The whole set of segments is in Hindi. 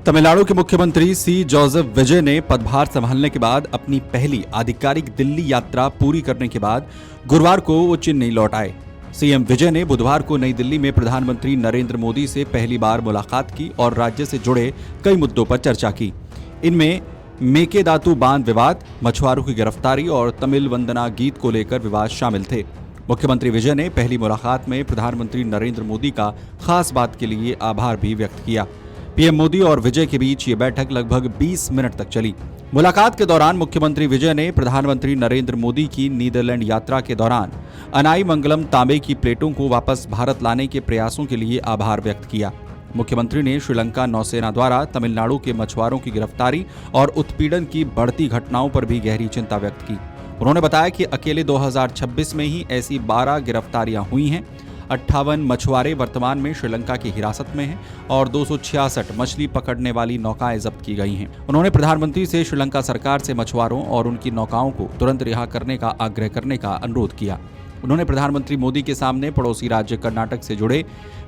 तमिलनाडु के मुख्यमंत्री सी जोसेफ विजय ने पदभार संभालने के बाद अपनी पहली आधिकारिक दिल्ली यात्रा पूरी करने के बाद गुरुवार को वो चेन्नई लौट आए। सीएम विजय ने बुधवार को नई दिल्ली में प्रधानमंत्री नरेंद्र मोदी से पहली बार मुलाकात की और राज्य से जुड़े कई मुद्दों पर चर्चा की। इनमें मेकेदातु बांध विवाद, मछुआरों की गिरफ्तारी और तमिल वंदना गीत को लेकर विवाद शामिल थे। मुख्यमंत्री विजय ने पहली मुलाकात में प्रधानमंत्री नरेंद्र मोदी का खास बात के लिए आभार भी व्यक्त किया। पीएम मोदी और विजय के बीच ये बैठक लगभग 20 मिनट तक चली। मुलाकात के दौरान मुख्यमंत्री विजय ने प्रधानमंत्री नरेंद्र मोदी की नीदरलैंड यात्रा के दौरान अनाई मंगलम तांबे की प्लेटों को वापस भारत लाने के प्रयासों के लिए आभार व्यक्त किया। मुख्यमंत्री ने श्रीलंका नौसेना द्वारा तमिलनाडु के मछुआरों की गिरफ्तारी और उत्पीड़न की बढ़ती घटनाओं पर भी गहरी चिंता व्यक्त की। उन्होंने बताया कि अकेले 2026 में ही ऐसी 12 गिरफ्तारियां हुई हैं। 58 मछुआरे वर्तमान में श्रीलंका की हिरासत में हैं और 266 मछली पकड़ने वाली नौकाएं जब्त की गई हैं। उन्होंने प्रधानमंत्री से श्रीलंका सरकार से मछुआरों और उनकी नौकाओं को तुरंत रिहा करने का आग्रह करने का अनुरोध किया। उन्होंने प्रधानमंत्री मोदी के सामने पड़ोसी राज्य कर्नाटक से जुड़े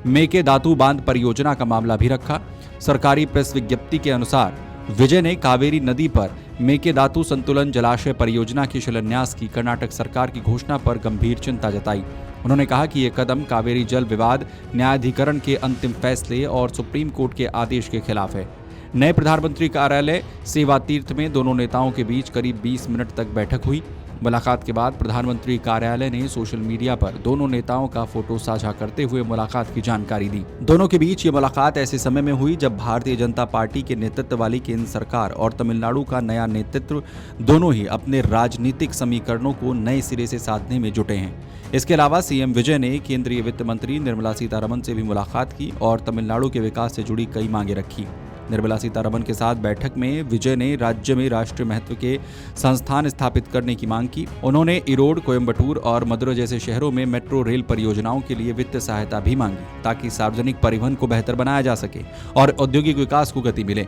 मेकेदातु बांध परियोजना का मामला भी रखा। सरकारी प्रेस विज्ञप्ति के अनुसार विजय ने कावेरी नदी पर मेकेदातु संतुलन जलाशय परियोजना के शिलान्यास की कर्नाटक सरकार की घोषणा पर गंभीर चिंता जताई। उन्होंने कहा कि ये कदम कावेरी जल विवाद न्यायाधिकरण के अंतिम फैसले और सुप्रीम कोर्ट के आदेश के खिलाफ है। नए प्रधानमंत्री कार्यालय सेवा तीर्थ में दोनों नेताओं के बीच करीब 20 मिनट तक बैठक हुई। मुलाकात के बाद प्रधानमंत्री कार्यालय ने सोशल मीडिया पर दोनों नेताओं का फोटो साझा करते हुए मुलाकात की जानकारी दी। दोनों के बीच ये मुलाकात ऐसे समय में हुई जब भारतीय जनता पार्टी के नेतृत्व वाली केंद्र सरकार और तमिलनाडु का नया नेतृत्व दोनों ही अपने राजनीतिक समीकरणों को नए सिरे से साधने में जुटे हैं। इसके अलावा सीएम विजय ने केंद्रीय वित्त मंत्री निर्मला सीतारमण से भी मुलाकात की और तमिलनाडु के विकास से जुड़ी कई मांगे रखी। निर्मला सीतारमण के साथ बैठक में विजय ने राज्य में राष्ट्रीय महत्व के संस्थान स्थापित करने की मांग की। उन्होंने इरोड, कोयम्बटूर और मदुरै जैसे शहरों में मेट्रो रेल परियोजनाओं के लिए वित्त सहायता भी मांगी ताकि सार्वजनिक परिवहन को बेहतर बनाया जा सके और औद्योगिक विकास को गति मिले।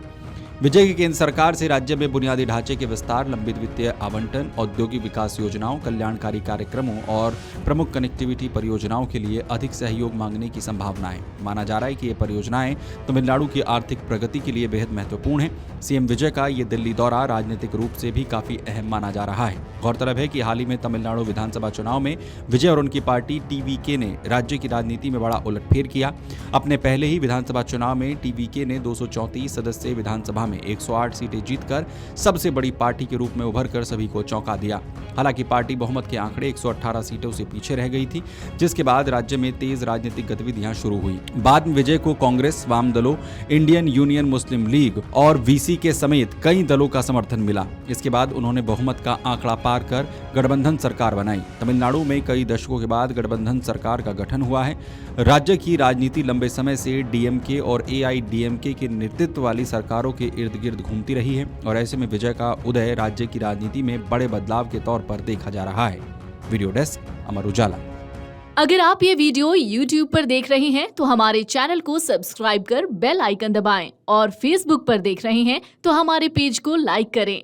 विजय की केंद्र सरकार से राज्य में बुनियादी ढांचे के विस्तार, लंबित वित्तीय आवंटन, औद्योगिक विकास योजनाओं, कल्याणकारी कार्यक्रमों और प्रमुख कनेक्टिविटी परियोजनाओं के लिए अधिक सहयोग मांगने की संभावना है। माना जा रहा है कि ये परियोजनाएं तमिलनाडु की आर्थिक प्रगति के लिए बेहद महत्वपूर्ण है। सीएम विजय का ये दिल्ली दौरा राजनीतिक रूप से भी काफी अहम माना जा रहा है। गौरतलब है कि हाल ही में तमिलनाडु विधानसभा चुनाव में विजय और उनकी पार्टी टीवीके ने राज्य की राजनीति में बड़ा उलटफेर किया। अपने पहले ही विधानसभा चुनाव में टीवीके ने 234 सदस्यीय विधानसभा में 108 सीटें जीतकर सबसे बड़ी पार्टी के रूप में उभरकर सभी को चौंका दिया। हालांकि पार्टी बहुमत के आंकड़े 118 सीटों से पीछे रह गई थी, जिसके बाद राज्य में तेज राजनीतिक गतिविधियां शुरू हुई। बाद में विजय को कांग्रेस, वाम दलों, इंडियन यूनियन मुस्लिम लीग और वीसी के समेत कई दलों का समर्थन मिला। इसके बाद उन्होंने बहुमत का आंकड़ा पार कर गठबंधन सरकार बनाई। तमिलनाडु में कई दशकों के बाद गठबंधन सरकार का गठन हुआ है। राज्य की राजनीति लंबे समय से डीएमके और एआईडीएमके के नेतृत्व वाली सरकारों के इर्द गिर्द घूमती रही है और ऐसे में विजय का उदय राज्य की राजनीति में बड़े बदलाव के तौर पर देखा जा रहा है। Video desk, Amar Ujala. अगर आप ये वीडियो YouTube पर देख रहे हैं तो हमारे चैनल को सब्सक्राइब कर बेल आइकन दबाएं और Facebook पर देख रहे हैं तो हमारे पेज को लाइक करें।